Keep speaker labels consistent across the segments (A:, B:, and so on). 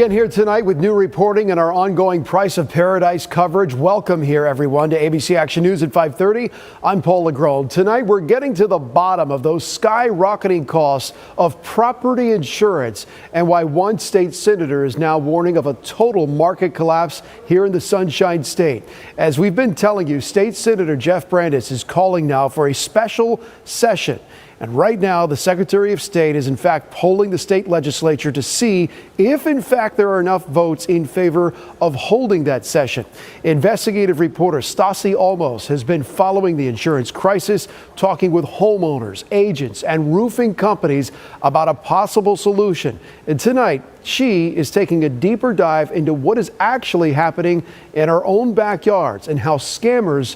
A: Again here tonight with new reporting and our ongoing Price of Paradise coverage. Welcome here, everyone, to ABC Action News at 5:30. I'm Paul LeGrone. Tonight, we're getting to the bottom of those skyrocketing costs of property insurance and why one state senator is now warning of a total market collapse here in the Sunshine State. As we've been telling you, State Senator Jeff Brandes is calling now for a special session. And right now, the Secretary of State is in fact polling the state legislature to see if in fact there are enough votes in favor of holding that session. Investigative reporter Stassi Olmos has been following the insurance crisis, talking with homeowners, agents, and roofing companies about a possible solution. And tonight, she is taking a deeper dive into what is actually happening in our own backyards and how scammers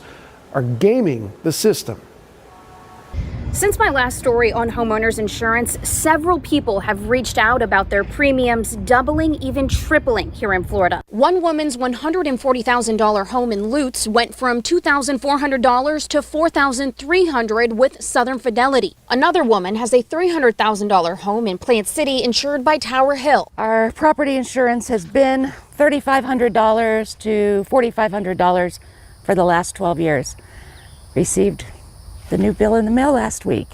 A: are gaming the system.
B: Since my last story on homeowners insurance, several people have reached out about their premiums doubling, even tripling here in Florida. One woman's $140,000 home in Lutz went from $2,400 to $4,300 with Southern Fidelity. Another woman has a $300,000 home in Plant City insured by Tower Hill.
C: Our property insurance has been $3,500 to $4,500 for the last 12 years. Received the new bill in the mail last week,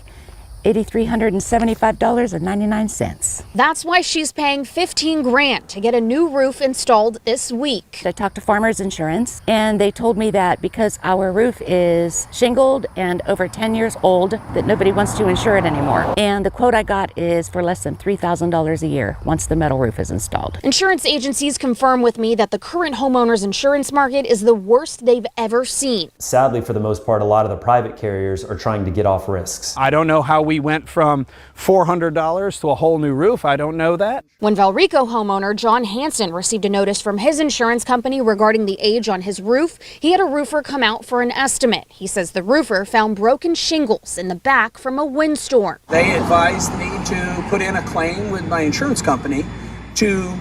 C: $8,375.99.
B: That's why she's paying $15,000 to get a new roof installed this week.
C: I talked to Farmers Insurance and they told me that because our roof is shingled and over 10 years old, that nobody wants to insure it anymore. And the quote I got is for less than $3,000 a year once the metal roof is installed.
B: Insurance agencies confirm with me that the current homeowners insurance market is the worst they've ever seen.
D: Sadly, for the most part, a lot of the private carriers are trying to get off risks.
E: I don't know how we went from $400 to a whole new roof. I don't know that.
B: When Valrico homeowner John Hansen received a notice from his insurance company regarding the age on his roof, he had a roofer come out for an estimate. He says the roofer found broken shingles in the back from a windstorm.
F: They advised me to put in a claim with my insurance company to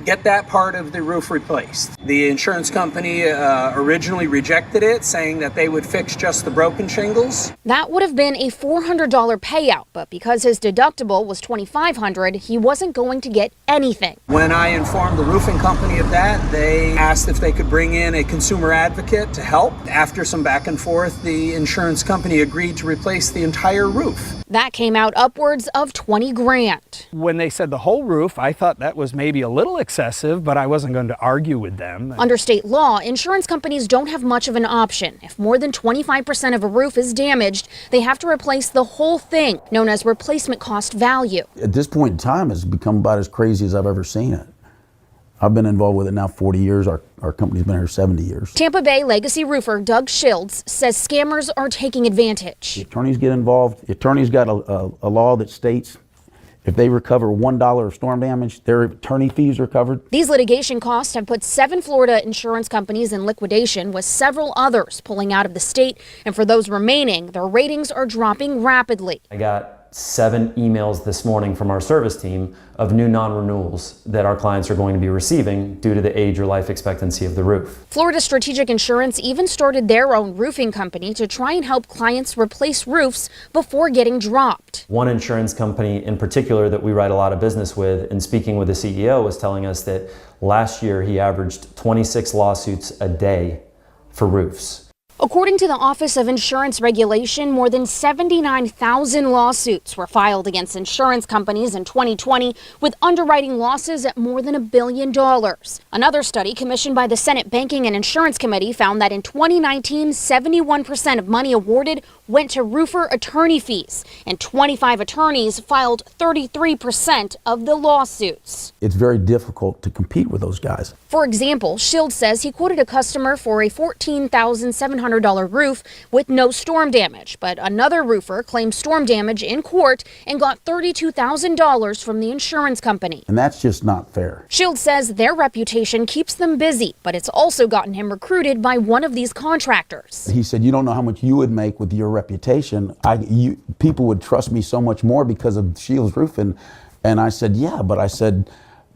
F: get that part of the roof replaced. The insurance company originally rejected it, saying that they would fix just the broken shingles.
B: That would have been a $400 payout, but because his deductible was $2,500, he wasn't going to get anything.
F: When I informed the roofing company of that, they asked if they could bring in a consumer advocate to help. After some back and forth, the insurance company agreed to replace the entire roof.
B: That came out upwards of $20,000.
E: When they said the whole roof, I thought that was maybe a little excessive, but I wasn't going to argue with them.
B: Under state law, insurance companies don't have much of an option. If more than 25% of a roof is damaged, they have to replace the whole thing, known as replacement cost value.
G: At this point in time, it's become about as crazy as I've ever seen it. I've been involved with it now 40 years. Our company's been here 70 years.
B: Tampa Bay legacy roofer Doug Shields says scammers are taking advantage.
G: The attorneys get involved. The attorney's got a law that states if they recover $1 of storm damage, their attorney fees are covered.
B: These litigation costs have put 7 Florida insurance companies in liquidation, with several others pulling out of the state. And for those remaining, their ratings are dropping rapidly.
D: I got 7 emails this morning from our service team of new non-renewals that our clients are going to be receiving due to the age or life expectancy of the roof.
B: Florida Strategic Insurance even started their own roofing company to try and help clients replace roofs before getting dropped.
D: One insurance company in particular that we write a lot of business with, and speaking with the CEO, was telling us that last year he averaged 26 lawsuits a day for roofs.
B: According to the Office of Insurance Regulation, more than 79,000 lawsuits were filed against insurance companies in 2020, with underwriting losses at more than $1 billion. Another study commissioned by the Senate Banking and Insurance Committee found that in 2019, 71% of money awarded went to roofer attorney fees, and 25 attorneys filed 33% of the lawsuits.
G: It's very difficult to compete with those guys.
B: For example, Shield says he quoted a customer for a $14,700 roof with no storm damage, but another roofer claimed storm damage in court and got $32,000 from the insurance company.
G: And that's just not fair.
B: Shield says their reputation keeps them busy, but it's also gotten him recruited by one of these contractors.
G: He said, "You don't know how much you would make with your reputation. People would trust me so much more because of Shield's Roofing." And I said, "Yeah," but I said,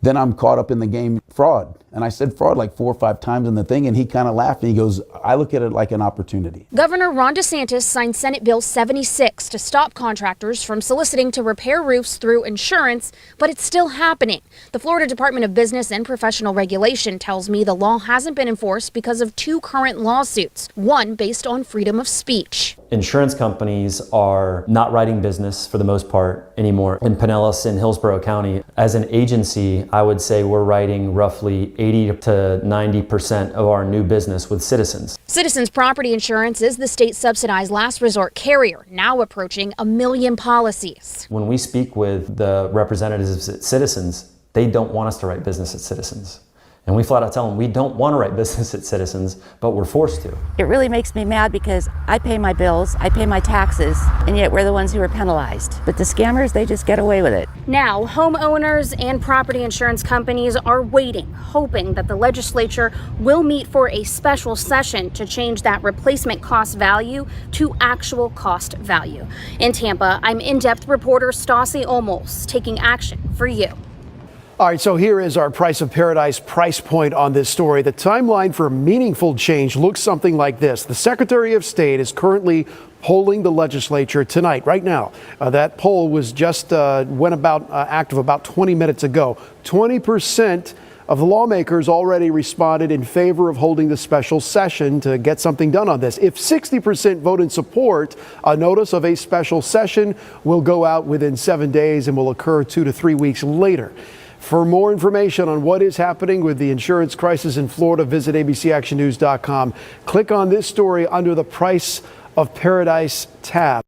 G: Then I'm caught up in the game fraud. And I said fraud like 4 or 5 times in the thing, and he kind of laughed and he goes, I look at it like an opportunity.
B: Governor Ron DeSantis signed Senate Bill 76 to stop contractors from soliciting to repair roofs through insurance, but it's still happening. The Florida Department of Business and Professional Regulation tells me the law hasn't been enforced because of 2 current lawsuits, one based on freedom of speech.
D: Insurance companies are not writing business for the most part anymore in Pinellas and Hillsborough County. As an agency, I would say we're writing roughly 80 to 90% of our new business with Citizens.
B: Citizens Property Insurance is the state-subsidized last resort carrier, now approaching 1 million policies.
D: When we speak with the representatives at Citizens, they don't want us to write business at Citizens. And we flat out tell them we don't want to write business at Citizens, but we're forced to.
C: It really makes me mad because I pay my bills, I pay my taxes, and yet we're the ones who are penalized. But the scammers, they just get away with it.
B: Now, homeowners and property insurance companies are waiting, hoping that the legislature will meet for a special session to change that replacement cost value to actual cost value. In Tampa, I'm in-depth reporter Stassi Olmos, taking action for you.
A: All right, so here is our Price of Paradise price point on this story. The timeline for meaningful change looks something like this. The Secretary of State is currently polling the legislature tonight, right now. That poll was just went about active about 20 minutes ago. 20% of the lawmakers already responded in favor of holding the special session to get something done on this. If 60% vote in support, a notice of a special session will go out within 7 days and will occur 2 to 3 weeks later. For more information on what is happening with the insurance crisis in Florida, visit abcactionnews.com. Click on this story under the Price of Paradise tab.